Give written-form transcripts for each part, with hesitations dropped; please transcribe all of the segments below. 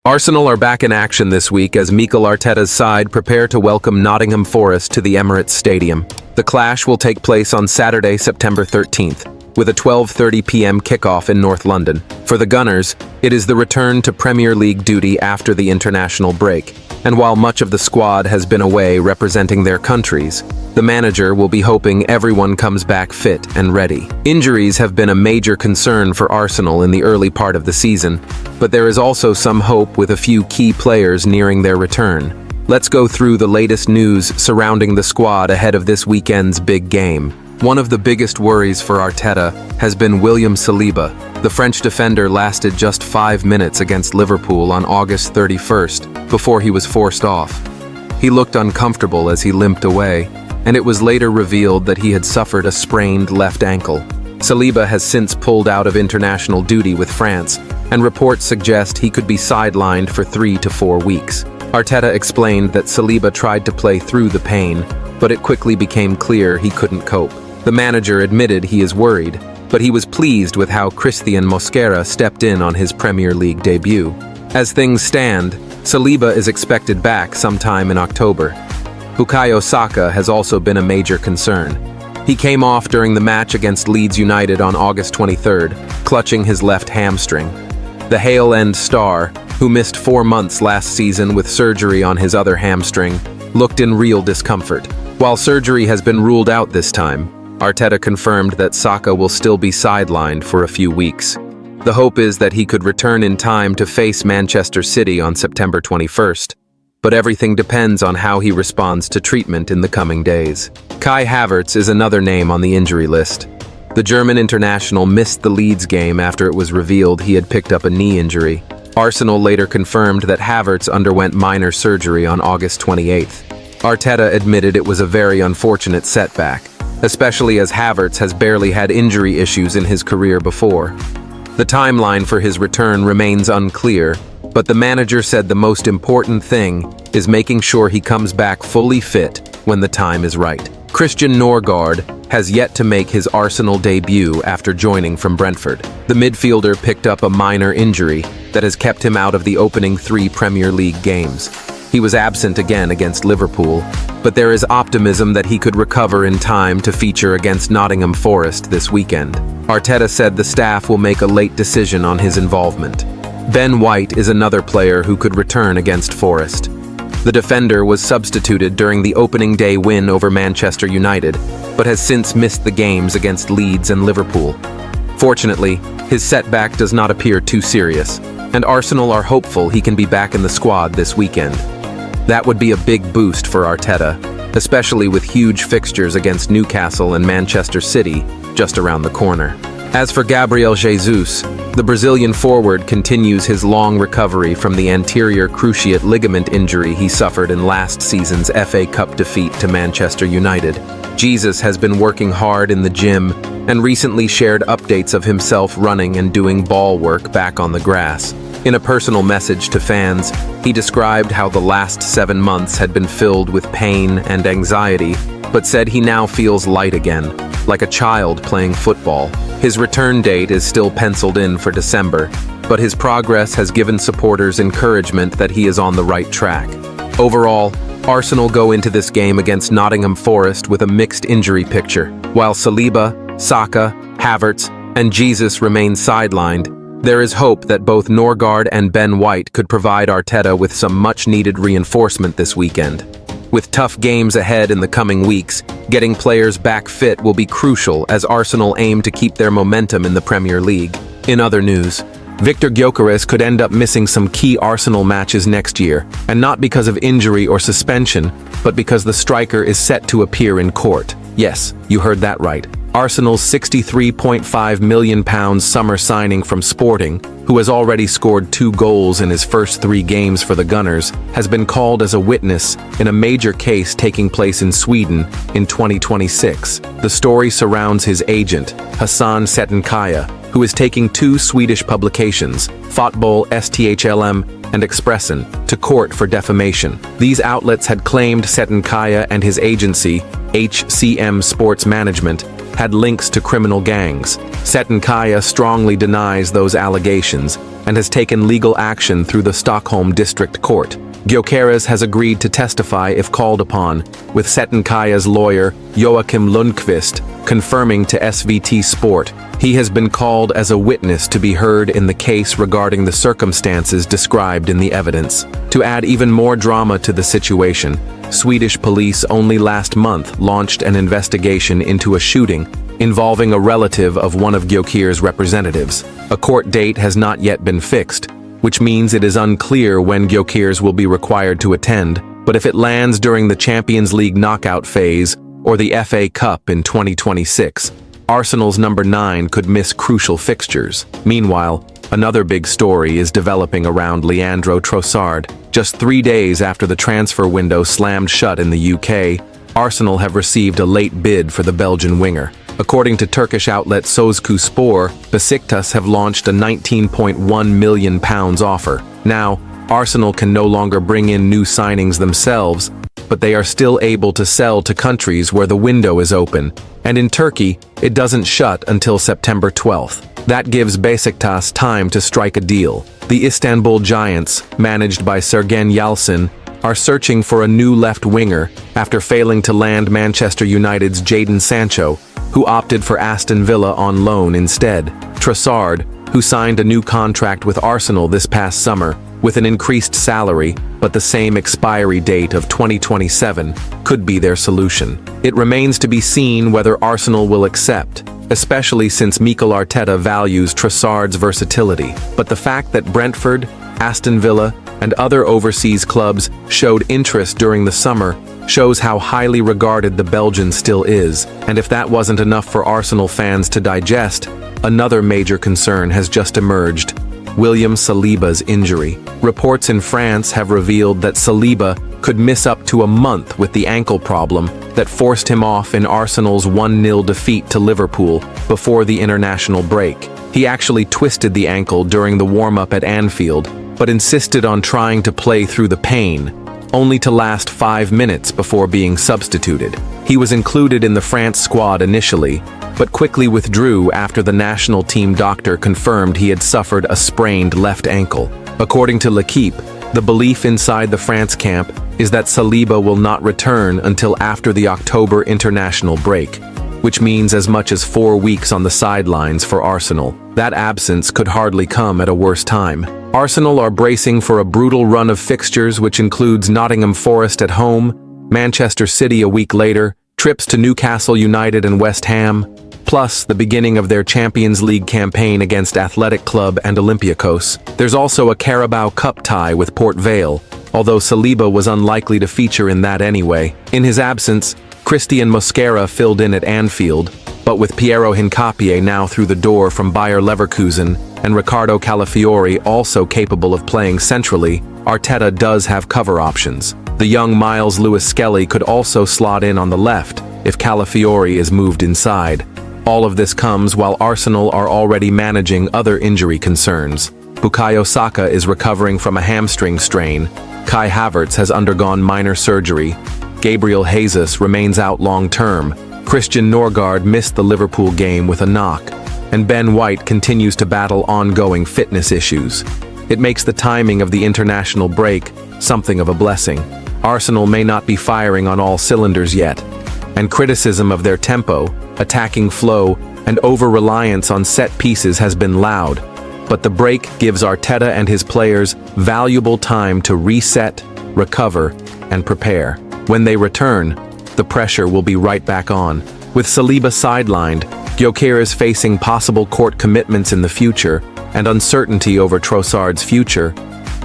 Arsenal are back in action this week as Mikel Arteta's side prepare to welcome Nottingham Forest to the Emirates Stadium. The clash will take place on Saturday, September 13th, with a 12:30 p.m. kickoff in North London. For the Gunners, it is the return to Premier League duty after the international break, and while much of the squad has been away representing their countries, the manager will be hoping everyone comes back fit and ready. Injuries have been a major concern for Arsenal in the early part of the season, but there is also some hope with a few key players nearing their return. Let's go through the latest news surrounding the squad ahead of this weekend's big game. One of the biggest worries for Arteta has been William Saliba. The French defender lasted just 5 minutes against Liverpool on August 31st before he was forced off. He looked uncomfortable as he limped away, and it was later revealed that he had suffered a sprained left ankle. Saliba has since pulled out of international duty with France, and reports suggest he could be sidelined for 3 to 4 weeks. Arteta explained that Saliba tried to play through the pain, but it quickly became clear he couldn't cope. The manager admitted he is worried, but he was pleased with how Christian Mosquera stepped in on his Premier League debut. As things stand, Saliba is expected back sometime in October. Bukayo Saka has also been a major concern. He came off during the match against Leeds United on August 23rd, clutching his left hamstring. The Hale End star, who missed 4 months last season with surgery on his other hamstring, looked in real discomfort. While surgery has been ruled out this time, Arteta confirmed that Saka will still be sidelined for a few weeks. The hope is that he could return in time to face Manchester City on September 21st, but everything depends on how he responds to treatment in the coming days. Kai Havertz is another name on the injury list. The German international missed the Leeds game after it was revealed he had picked up a knee injury. Arsenal later confirmed that Havertz underwent minor surgery on August 28th. Arteta admitted it was a very unfortunate setback, especially as Havertz has barely had injury issues in his career before. The timeline for his return remains unclear, but the manager said the most important thing is making sure he comes back fully fit when the time is right. Christian Norgard has yet to make his Arsenal debut after joining from Brentford. The midfielder picked up a minor injury that has kept him out of the opening 3 Premier League games. He was absent again against Liverpool, but there is optimism that he could recover in time to feature against Nottingham Forest this weekend. Arteta said the staff will make a late decision on his involvement. Ben White is another player who could return against Forest. The defender was substituted during the opening day win over Manchester United, but has since missed the games against Leeds and Liverpool. Fortunately, his setback does not appear too serious, and Arsenal are hopeful he can be back in the squad this weekend. That would be a big boost for Arteta, especially with huge fixtures against Newcastle and Manchester City just around the corner. As for Gabriel Jesus, the Brazilian forward continues his long recovery from the anterior cruciate ligament injury he suffered in last season's FA Cup defeat to Manchester United. Jesus has been working hard in the gym and recently shared updates of himself running and doing ball work back on the grass. In a personal message to fans, he described how the last 7 months had been filled with pain and anxiety, but said he now feels light again, like a child playing football. His return date is still penciled in for December, but his progress has given supporters encouragement that he is on the right track. Overall, Arsenal go into this game against Nottingham Forest with a mixed injury picture. While Saliba, Saka, Havertz, and Jesus remain sidelined, there is hope that both Norgard and Ben White could provide Arteta with some much-needed reinforcement this weekend. With tough games ahead in the coming weeks, getting players back fit will be crucial as Arsenal aim to keep their momentum in the Premier League. In other news, Viktor Gyökeres could end up missing some key Arsenal matches next year, and not because of injury or suspension, but because the striker is set to appear in court. Yes, you heard that right. Arsenal's £63.5 million summer signing from Sporting, who has already scored 2 goals in his first 3 games for the Gunners, has been called as a witness in a major case taking place in Sweden in 2026. The story surrounds his agent, Hassan Setankaya, who is taking 2 Swedish publications, Fotboll STHLM and Expressen, to court for defamation. These outlets had claimed Setankaya and his agency, HCM Sports Management, had links to criminal gangs. Setinkaya strongly denies those allegations and has taken legal action through the Stockholm District Court. Gyökeres has agreed to testify if called upon, with Setinkaya's lawyer, Joachim Lundqvist, confirming to SVT Sport he has been called as a witness to be heard in the case regarding the circumstances described in the evidence. To add even more drama to the situation, Swedish police only last month launched an investigation into a shooting involving a relative of one of Gyökeres' representatives. A court date has not yet been fixed, which means it is unclear when Gyökeres will be required to attend, but if it lands during the Champions League knockout phase or the FA Cup in 2026, Arsenal's number 9 could miss crucial fixtures. Meanwhile, another big story is developing around Leandro Trossard. Just 3 days after the transfer window slammed shut in the UK, Arsenal have received a late bid for the Belgian winger. According to Turkish outlet Sözcü Spor, Besiktas have launched a £19.1 million offer. Now, Arsenal can no longer bring in new signings themselves, but they are still able to sell to countries where the window is open, and in Turkey, it doesn't shut until September 12th. That gives Besiktas time to strike a deal. The Istanbul Giants, managed by Sergen Yalçın, are searching for a new left winger after failing to land Manchester United's Jadon Sancho, who opted for Aston Villa on loan instead. Trossard, who signed a new contract with Arsenal this past summer, with an increased salary but the same expiry date of 2027, could be their solution. It remains to be seen whether Arsenal will accept, especially since Mikel Arteta values Trossard's versatility. But the fact that Brentford, Aston Villa, and other overseas clubs showed interest during the summer shows how highly regarded the Belgian still is. And if that wasn't enough for Arsenal fans to digest, another major concern has just emerged: William Saliba's injury. Reports in France have revealed that Saliba could miss up to a month with the ankle problem that forced him off in Arsenal's 1-0 defeat to Liverpool before the international break. He actually twisted the ankle during the warm-up at Anfield, but insisted on trying to play through the pain, only to last 5 minutes before being substituted. He was included in the France squad initially, but quickly withdrew after the national team doctor confirmed he had suffered a sprained left ankle. According to L'Équipe, the belief inside the France camp is that Saliba will not return until after the October international break, which means as much as 4 weeks on the sidelines for Arsenal. That absence could hardly come at a worse time. Arsenal are bracing for a brutal run of fixtures which includes Nottingham Forest at home, Manchester City a week later, trips to Newcastle United and West Ham, plus the beginning of their Champions League campaign against Athletic Club and Olympiacos. There's also a Carabao Cup tie with Port Vale, although Saliba was unlikely to feature in that anyway. In his absence, Christian Mosquera filled in at Anfield, but with Piero Hincapié now through the door from Bayer Leverkusen and Riccardo Calafiori also capable of playing centrally, Arteta does have cover options. The young Miles Lewis-Skelly could also slot in on the left if Calafiori is moved inside. All of this comes while Arsenal are already managing other injury concerns. Bukayo Saka is recovering from a hamstring strain. Kai Havertz has undergone minor surgery. Gabriel Jesus remains out long-term. Christian Norgard missed the Liverpool game with a knock. And Ben White continues to battle ongoing fitness issues. It makes the timing of the international break something of a blessing. Arsenal may not be firing on all cylinders yet, and criticism of their tempo, attacking flow, and over-reliance on set pieces has been loud. But the break gives Arteta and his players valuable time to reset, recover, and prepare. When they return, the pressure will be right back on. With Saliba sidelined, Gyökeres facing possible court commitments in the future, and uncertainty over Trossard's future,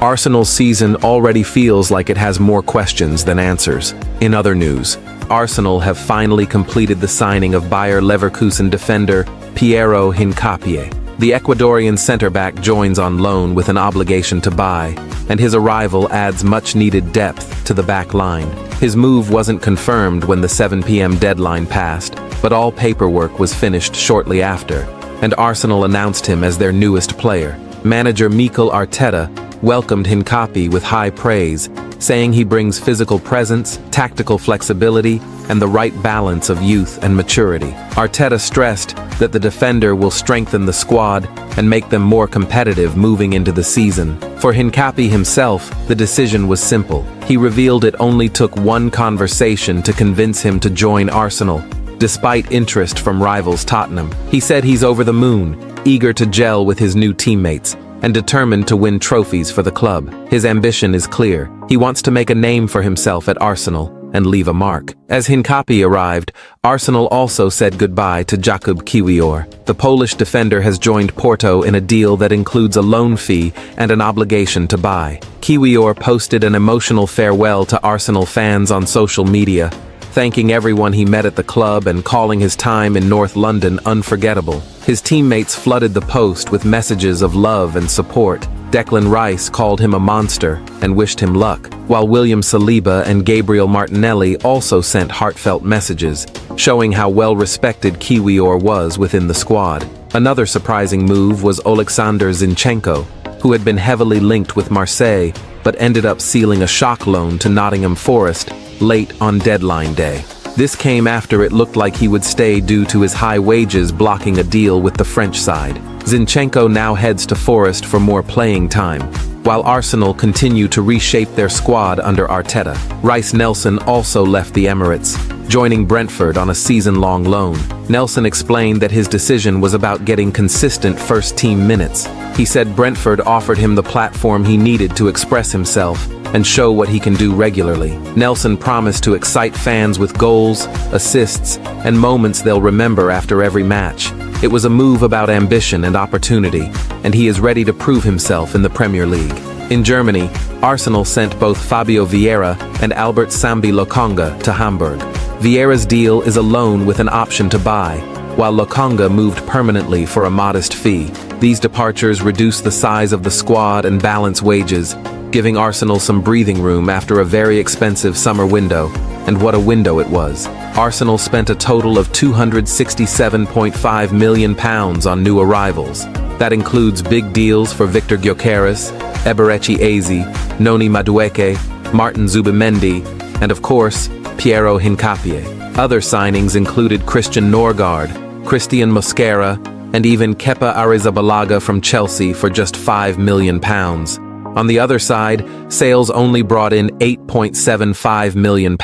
Arsenal's season already feels like it has more questions than answers. In other news, Arsenal have finally completed the signing of Bayer Leverkusen defender Piero Hincapié. The Ecuadorian center-back joins on loan with an obligation to buy, and his arrival adds much-needed depth to the back line. His move wasn't confirmed when the 7 p.m. deadline passed, but all paperwork was finished shortly after, and Arsenal announced him as their newest player. Manager Mikel Arteta welcomed Hincapié with high praise, saying he brings physical presence, tactical flexibility, and the right balance of youth and maturity. Arteta stressed that the defender will strengthen the squad and make them more competitive moving into the season. For Hincapie himself, the decision was simple. He revealed it only took one conversation to convince him to join Arsenal, despite interest from rivals Tottenham. He said he's over the moon, eager to gel with his new teammates, and determined to win trophies for the club. His ambition is clear. He wants to make a name for himself at Arsenal and leave a mark. As Hincapie arrived, Arsenal also said goodbye to Jakub Kiwior. The Polish defender has joined Porto in a deal that includes a loan fee and an obligation to buy. Kiwior posted an emotional farewell to Arsenal fans on social media, thanking everyone he met at the club and calling his time in North London unforgettable. His teammates flooded the post with messages of love and support. Declan Rice called him a monster and wished him luck, while William Saliba and Gabriel Martinelli also sent heartfelt messages, showing how well-respected Kiwior was within the squad. Another surprising move was Oleksandr Zinchenko, who had been heavily linked with Marseille, but ended up sealing a shock loan to Nottingham Forest late on deadline day. This came after it looked like he would stay due to his high wages blocking a deal with the French side. Zinchenko now heads to Forest for more playing time, while Arsenal continue to reshape their squad under Arteta. Reiss Nelson also left the Emirates, joining Brentford on a season-long loan. Nelson explained that his decision was about getting consistent first-team minutes. He said Brentford offered him the platform he needed to express himself and show what he can do regularly. Nelson promised to excite fans with goals, assists, and moments they'll remember after every match. It was a move about ambition and opportunity, and he is ready to prove himself in the Premier League. In Germany, Arsenal sent both Fabio Vieira and Albert Sambi Lokonga to Hamburg. Vieira's deal is a loan with an option to buy, while Lokonga moved permanently for a modest fee. These departures reduce the size of the squad and balance wages, giving Arsenal some breathing room after a very expensive summer window. And what a window it was. Arsenal spent a total of £267.5 million on new arrivals. That includes big deals for Viktor Gyökeres, Eberechi Eze, Noni Madueke, Martin Zubimendi, and of course, Piero Hincapie. Other signings included Christian Norgard, Christian Mosquera, and even Kepa Arrizabalaga from Chelsea for just £5 million. On the other side, sales only brought in £8.75 million,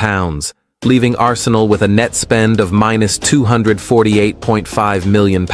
leaving Arsenal with a net spend of minus £248.5 million.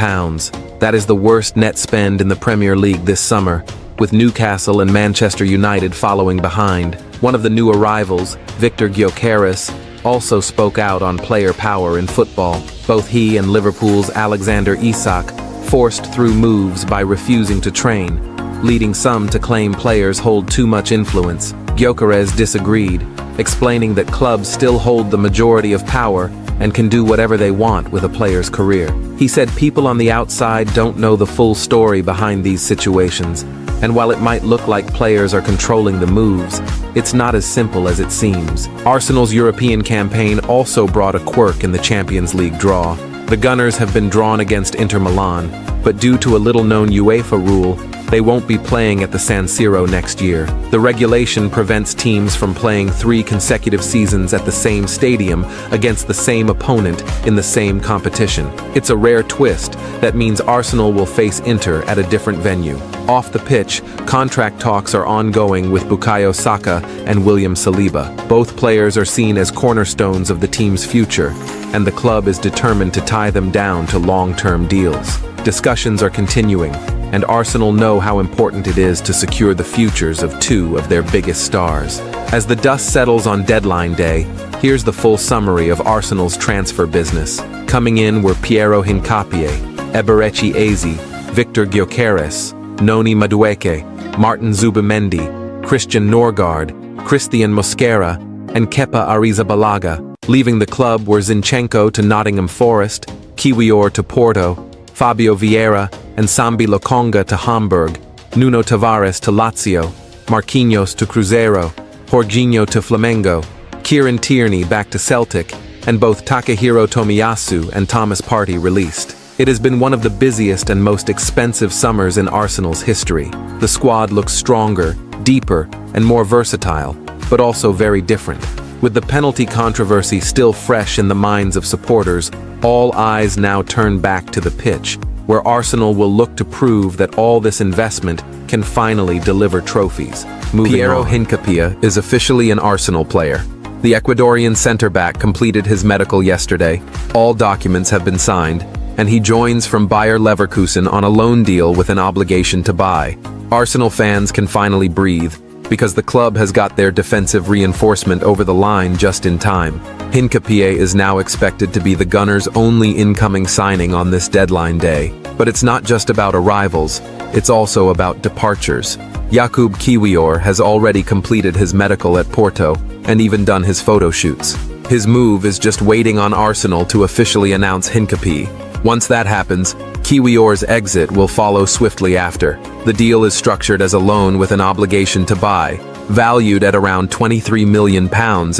That is the worst net spend in the Premier League this summer, with Newcastle and Manchester United following behind. One of the new arrivals, Viktor Gyökeres, also spoke out on player power in football. Both he and Liverpool's Alexander Isak forced through moves by refusing to train, leading some to claim players hold too much influence. Gyökeres disagreed, explaining that clubs still hold the majority of power and can do whatever they want with a player's career. He said people on the outside don't know the full story behind these situations, and while it might look like players are controlling the moves, it's not as simple as it seems. Arsenal's European campaign also brought a quirk in the Champions League draw. The Gunners have been drawn against Inter Milan, but due to a little-known UEFA rule, they won't be playing at the San Siro next year. The regulation prevents teams from playing 3 consecutive seasons at the same stadium against the same opponent in the same competition. It's a rare twist that means Arsenal will face Inter at a different venue. Off the pitch, contract talks are ongoing with Bukayo Saka and William Saliba. Both players are seen as cornerstones of the team's future, and the club is determined to tie them down to long-term deals. Discussions are continuing, and Arsenal know how important it is to secure the futures of 2 of their biggest stars. As the dust settles on deadline day, here's the full summary of Arsenal's transfer business. Coming in were Piero Hincapie, Eberechi Eze, Viktor Gyökeres, Noni Madueke, Martin Zubimendi, Christian Norgard, Christian Mosquera, and Kepa Arrizabalaga. Leaving the club were Zinchenko to Nottingham Forest, Kiwior to Porto, Fabio Vieira and Sambi Lokonga to Hamburg, Nuno Tavares to Lazio, Marquinhos to Cruzeiro, Jorginho to Flamengo, Kieran Tierney back to Celtic, and both Takahiro Tomiyasu and Thomas Partey released. It has been one of the busiest and most expensive summers in Arsenal's history. The squad looks stronger, deeper, and more versatile, but also very different. With the penalty controversy still fresh in the minds of supporters, all eyes now turn back to the pitch, where Arsenal will look to prove that all this investment can finally deliver trophies. Piero Hincapié is officially an Arsenal player. The Ecuadorian centre-back completed his medical yesterday. All documents have been signed, and he joins from Bayer Leverkusen on a loan deal with an obligation to buy. Arsenal fans can finally breathe, because the club has got their defensive reinforcement over the line just in time. Hincapié is now expected to be the Gunners' only incoming signing on this deadline day. But it's not just about arrivals, it's also about departures. Jakub Kiwior has already completed his medical at Porto and even done his photo shoots. His move is just waiting on Arsenal to officially announce Hincapié. Once that happens, Kiwior's exit will follow swiftly after. The deal is structured as a loan with an obligation to buy, valued at around £23 million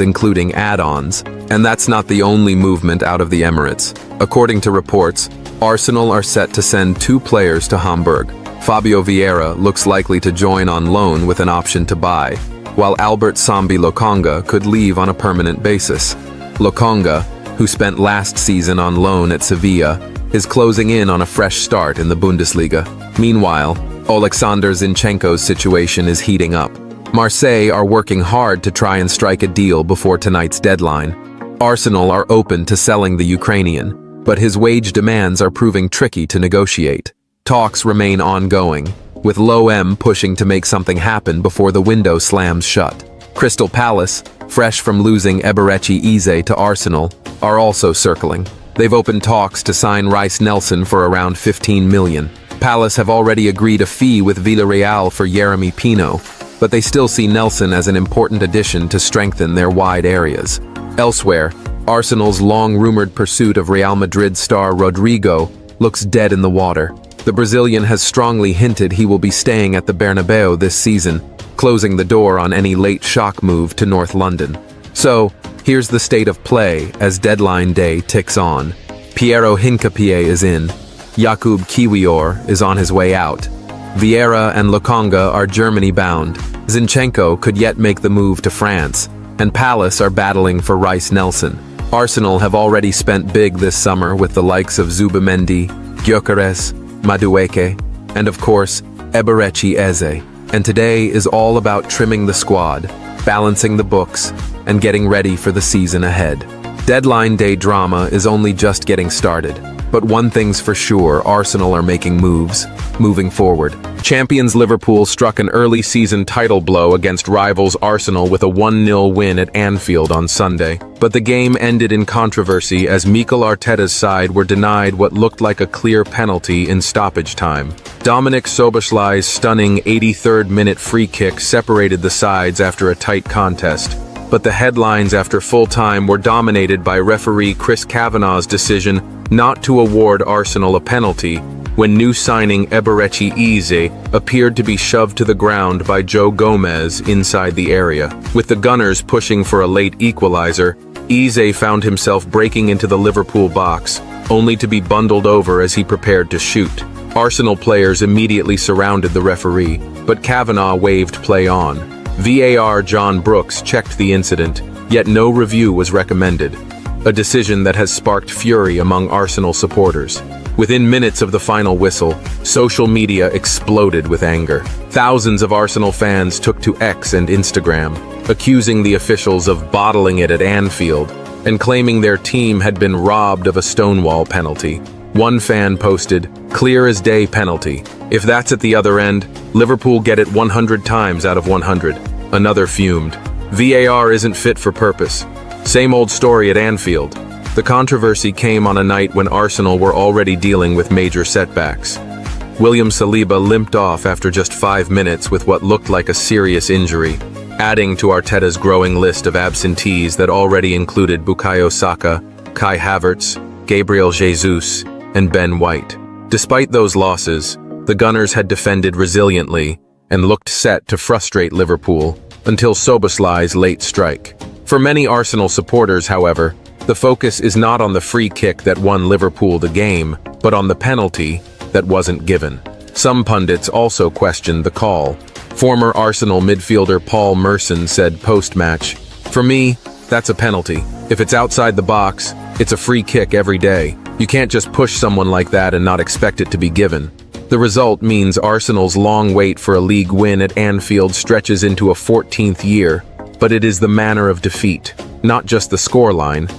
including add-ons. And that's not the only movement out of the Emirates. According to reports, Arsenal are set to send 2 players to Hamburg. Fabio Vieira looks likely to join on loan with an option to buy, while Albert Sambi Lokonga could leave on a permanent basis. Lokonga, who spent last season on loan at Sevilla, is closing in on a fresh start in the Bundesliga. Meanwhile, Oleksandr Zinchenko's situation is heating up. Marseille are working hard to try and strike a deal before tonight's deadline. Arsenal are open to selling the Ukrainian, but his wage demands are proving tricky to negotiate. Talks remain ongoing, with Low M pushing to make something happen before the window slams shut. Crystal Palace, fresh from losing Eberechi Eze to Arsenal, are also circling. They've opened talks to sign Reiss Nelson for around $15 million. Palace have already agreed a fee with Villarreal for Yeremy Pino, but they still see Nelson as an important addition to strengthen their wide areas. Elsewhere, Arsenal's long-rumored pursuit of Real Madrid star Rodrigo looks dead in the water. The Brazilian has strongly hinted he will be staying at the Bernabeu this season, closing the door on any late shock move to North London. So, here's the state of play as deadline day ticks on. Piero Hincapié is in. Jakub Kiwior is on his way out. Vieira and Lokonga are Germany-bound. Zinchenko could yet make the move to France, and Palace are battling for Reiss Nelson. Arsenal have already spent big this summer with the likes of Zubimendi, Gyökeres, Madueke, and of course, Eberechi Eze. And today is all about trimming the squad, balancing the books, and getting ready for the season ahead. Deadline day drama is only just getting started, but one thing's for sure, Arsenal are making moves, moving forward. Champions Liverpool struck an early season title blow against rivals Arsenal with a 1-0 win at Anfield on Sunday. But the game ended in controversy as Mikel Arteta's side were denied what looked like a clear penalty in stoppage time. Dominik Szoboszlai's stunning 83rd minute free kick separated the sides after a tight contest. But the headlines after full-time were dominated by referee Chris Kavanagh's decision not to award Arsenal a penalty when new signing Eberechi Eze appeared to be shoved to the ground by Joe Gomez inside the area. With the Gunners pushing for a late equalizer, Eze found himself breaking into the Liverpool box, only to be bundled over as he prepared to shoot. Arsenal players immediately surrounded the referee, but Kavanagh waved play on. VAR John Brooks checked the incident, yet no review was recommended, a decision that has sparked fury among Arsenal supporters. Within minutes of the final whistle, social media exploded with anger. Thousands of Arsenal fans took to X and Instagram, accusing the officials of bottling it at Anfield and claiming their team had been robbed of a Stonewall penalty. One fan posted, "Clear as day penalty. If that's at the other end, Liverpool get it 100 times out of 100. Another fumed, "VAR isn't fit for purpose. Same old story at Anfield." The controversy came on a night when Arsenal were already dealing with major setbacks. William Saliba limped off after just 5 minutes with what looked like a serious injury, adding to Arteta's growing list of absentees that already included Bukayo Saka, Kai Havertz, Gabriel Jesus, and Ben White. Despite those losses, the Gunners had defended resiliently and looked set to frustrate Liverpool until Szoboszlai's late strike. For many Arsenal supporters, however, the focus is not on the free kick that won Liverpool the game, but on the penalty that wasn't given. Some pundits also questioned the call, Former Arsenal midfielder Paul Merson said post-match, "For me, that's a penalty. If it's outside the box, it's a free kick every day. You can't just push someone like that and not expect it to be given." The result means Arsenal's long wait for a league win at Anfield stretches into a 14th year, but it is the manner of defeat, not just the scoreline,